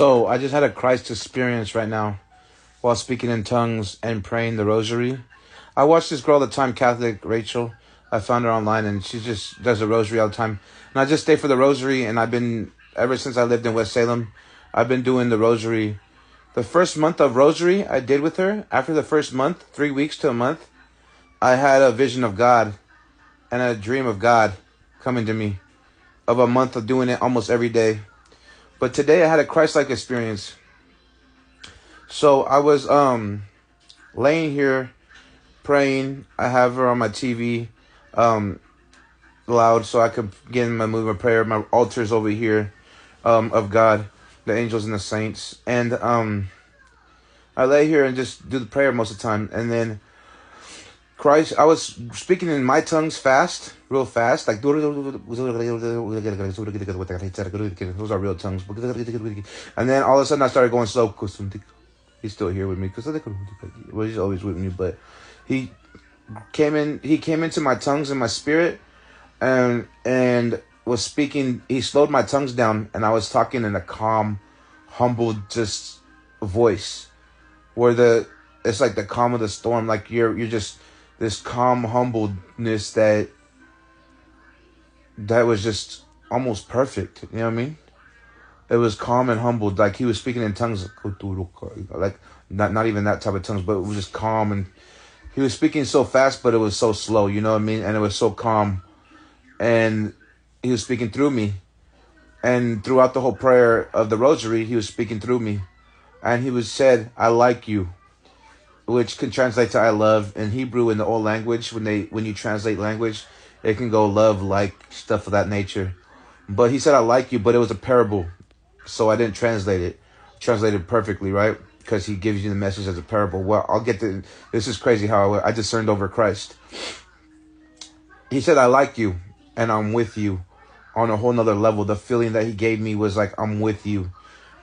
So I just had a Christ experience right now while speaking in tongues and praying the rosary. I watch this girl all the time, Catholic Rachel. I found her online and she just does the rosary all the time. And I just stay for the rosary, and I've been, ever since I lived in West Salem, I've been doing the rosary. The first month of rosary I did with her, after the first month, 3 weeks to a month, I had a vision of God and a dream of God coming to me of a month of doing it almost every day. But today I had a Christ-like experience. So I was laying here praying. I have her on my TV loud so I could get in my mood of prayer. My altar's over here of God, the angels and the saints. And I lay here and just do the prayer most of the time. And then Christ, I was speaking in my tongues fast, real fast, like those are real tongues. And then all of a sudden I started going slow. He's still here with me because well, he's always with me, but he came into my tongues and my spirit, and was speaking. He slowed my tongues down, and I was talking in a calm, humble, just voice, where it's like the calm of the storm, like you're just this calm humbleness that was just almost perfect. You know what I mean? It was calm and humbled, like he was speaking in tongues, like not even that type of tongues, but it was just calm, and he was speaking so fast, but it was so slow. You know what I mean? And it was so calm, and he was speaking through me, and throughout the whole prayer of the rosary, he was speaking through me, and he said, "I like you," which can translate to "I love" in Hebrew. In the old language, when you translate language, it can go love, like, stuff of that nature. But he said, "I like you," but it was a parable, so I didn't translate it perfectly, right? Because he gives you the message as a parable. Well, this is crazy how I discerned over Christ. He said, "I like you and I'm with you," on a whole nother level. The feeling that he gave me was like, I'm with you.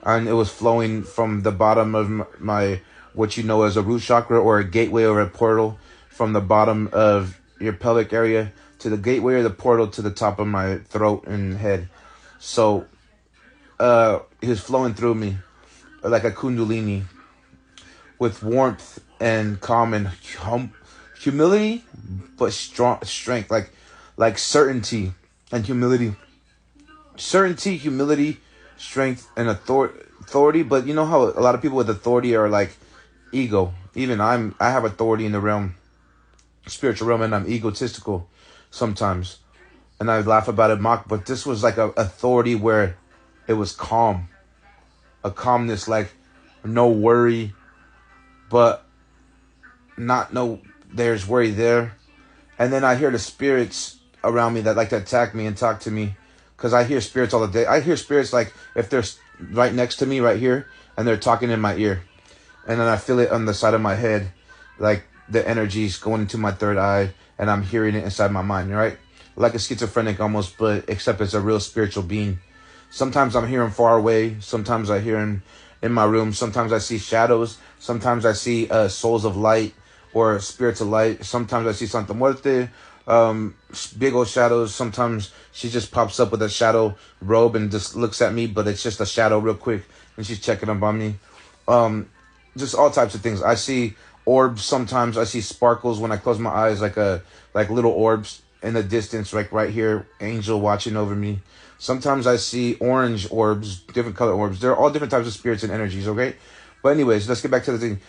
And it was flowing from the bottom of my what you know as a root chakra, or a gateway or a portal, from the bottom of your pelvic area to the gateway or the portal to the top of my throat and head. So he was flowing through me like a kundalini, with warmth and calm and humility, but strength, like certainty and humility. Certainty, humility, strength, and authority. But you know how a lot of people with authority are like ego. Even I have authority in the spiritual realm, and I'm egotistical sometimes, and I laugh about it, mock. But this was like a authority where it was calm, a calmness, like no worry, but there's worry there. And then I hear the spirits around me that like to attack me and talk to me, because I hear spirits all the day. I hear spirits like if they're right next to me right here, and they're talking in my ear, and then I feel it on the side of my head, like the energy's going into my third eye, and I'm hearing it inside my mind, right? Like a schizophrenic almost, but except it's a real spiritual being. Sometimes I'm hearing far away. Sometimes I hear him in my room. Sometimes I see shadows. Sometimes I see souls of light or spirits of light. Sometimes I see Santa Muerte, big old shadows. Sometimes she just pops up with a shadow robe and just looks at me, but it's just a shadow real quick, and she's checking up on me. Just all types of things. I see orbs. Sometimes I see sparkles when I close my eyes, like little orbs in the distance, like right here, angel watching over me. Sometimes I see orange orbs, different color orbs. They're all different types of spirits and energies, okay? But anyways, let's get back to the thing.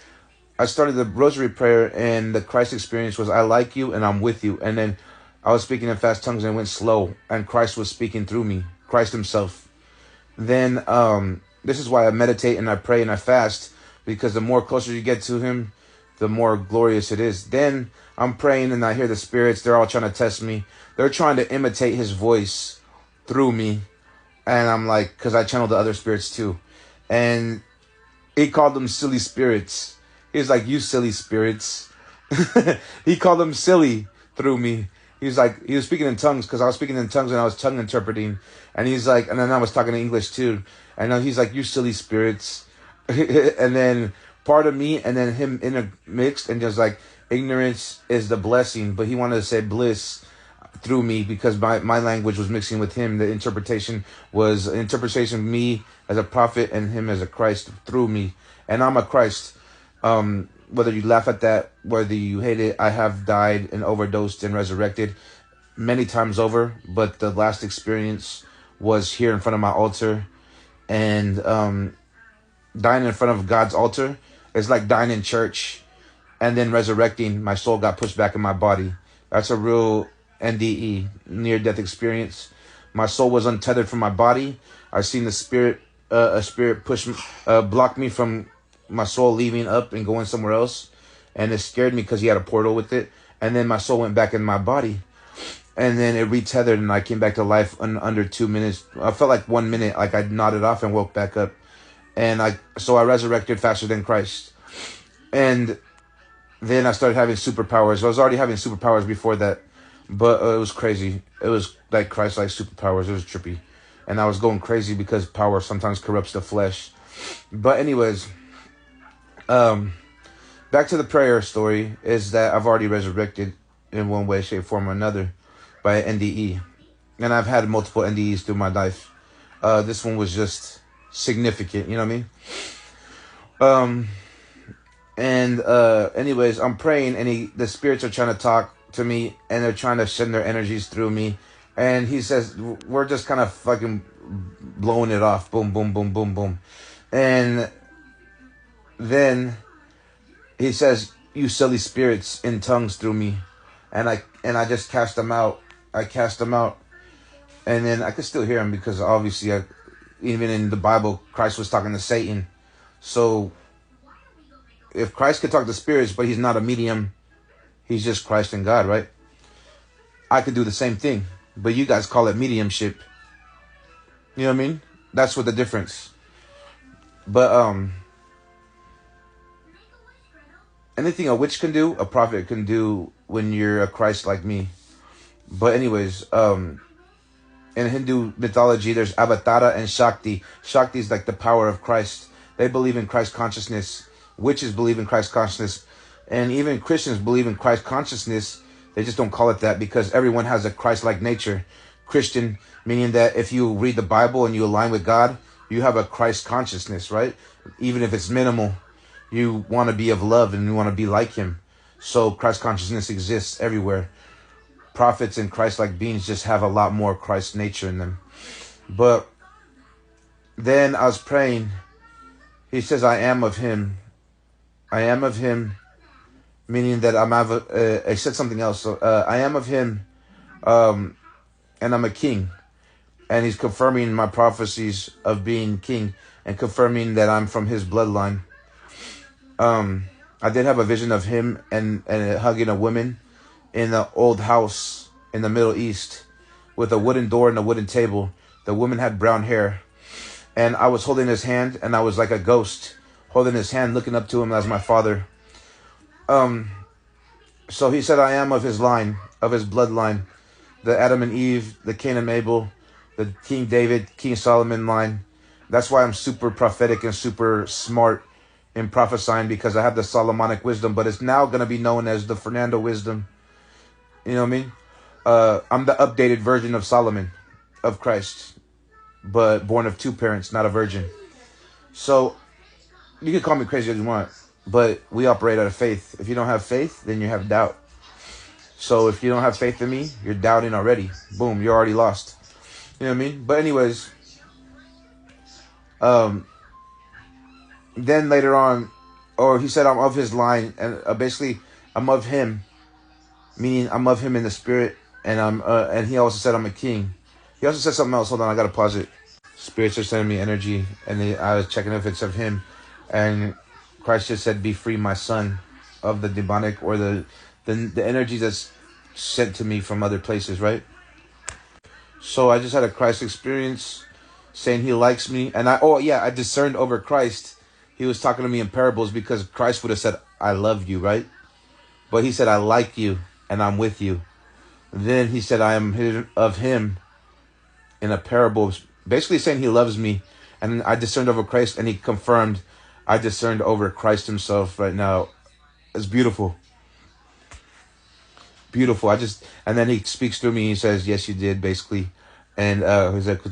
I started the rosary prayer, and the Christ experience was, I like you and I'm with you. And then I was speaking in fast tongues, and it went slow, and Christ was speaking through me, Christ himself. Then this is why I meditate and I pray and I fast, because the more closer you get to him, the more glorious it is. Then I'm praying and I hear the spirits. They're all trying to test me. They're trying to imitate his voice through me. And I'm like, because I channel the other spirits too. And he called them silly spirits. He was like, you silly spirits. He called them silly through me. He was speaking in tongues, because I was speaking in tongues and I was tongue interpreting. And he's like, and then I was talking in English too. And he's like, you silly spirits. And then part of me and then him intermixed, and just like, ignorance is the blessing, but he wanted to say bliss. through me, because my language was mixing with him. The interpretation was interpretation of me as a prophet and him as a Christ through me. And I'm a Christ. Whether you laugh at that, whether you hate it, I have died and overdosed and resurrected many times over. But the last experience was here in front of my altar. And dying in front of God's altar is like dying in church and then resurrecting. My soul got pushed back in my body. That's a real NDE, near-death experience. My soul was untethered from my body. I seen the spirit, a spirit block me from my soul leaving up and going somewhere else. And it scared me because he had a portal with it. And then my soul went back in my body. And then it retethered and I came back to life in under 2 minutes. I felt like 1 minute, like I nodded off and woke back up. And so I resurrected faster than Christ. And then I started having superpowers. I was already having superpowers before that, but it was crazy. It was like Christ-like superpowers. It was trippy. And I was going crazy because power sometimes corrupts the flesh. But anyways, back to the prayer story is that I've already resurrected in one way, shape, form, or another by NDE. And I've had multiple NDEs through my life. This one was just significant, you know what I mean? Anyways, I'm praying and the spirits are trying to talk to me and they're trying to send their energies through me. And he says, we're just kind of fucking blowing it off. Boom, boom, boom, boom, boom. And then he says, you silly spirits, in tongues through me. And I just cast them out. I cast them out. And then I could still hear him because obviously even in the Bible, Christ was talking to Satan. So if Christ could talk to spirits, but he's not a medium, he's just Christ and God, right? I could do the same thing, but you guys call it mediumship. You know what I mean? That's what the difference. But anything a witch can do, a prophet can do when you're a Christ like me. But anyways, in Hindu mythology, there's Avatara and Shakti. Shakti is like the power of Christ. They believe in Christ consciousness. Witches believe in Christ consciousness. And even Christians believe in Christ consciousness. They just don't call it that because everyone has a Christ-like nature. Christian, meaning that if you read the Bible and you align with God, you have a Christ consciousness, right? Even if it's minimal, you want to be of love and you want to be like him. So Christ consciousness exists everywhere. Prophets and Christ-like beings just have a lot more Christ nature in them. But then I was praying. He says, I am of him. I am of him, meaning that I said something else. So, I am of him, and I'm a king. And he's confirming my prophecies of being king and confirming that I'm from his bloodline. I did have a vision of him and hugging a woman in an old house in the Middle East with a wooden door and a wooden table. The woman had brown hair. And I was holding his hand, and I was like a ghost holding his hand, looking up to him as my father. So he said, I am of his line, of his bloodline, the Adam and Eve, the Cain and Abel, the King David, King Solomon line. That's why I'm super prophetic and super smart in prophesying, because I have the Solomonic wisdom, but it's now going to be known as the Fernando wisdom. You know what I mean? I'm the updated version of Solomon, of Christ, but born of two parents, not a virgin. So you can call me crazy as you want, but we operate out of faith. If you don't have faith, then you have doubt. So if you don't have faith in me, you're doubting already. Boom, you're already lost. You know what I mean? But anyways, then later on, or he said I'm of his line, and basically I'm of him, meaning I'm of him in the spirit, and he also said I'm a king. He also said something else. Hold on, I gotta pause it. Spirits are sending me energy, and I was checking if it's of him, and Christ just said, "Be free, my son," of the demonic or the energy that's sent to me from other places, right? So I just had a Christ experience, saying he likes me, and I discerned over Christ. He was talking to me in parables because Christ would have said, "I love you," right? But he said, "I like you, and I'm with you." Then he said, "I am of him," in a parable, basically saying he loves me. And I discerned over Christ, and he confirmed I discerned over Christ himself right now. It's beautiful. beautiful. And then he speaks through me. He says, "Yes, you did," basically. And he's like,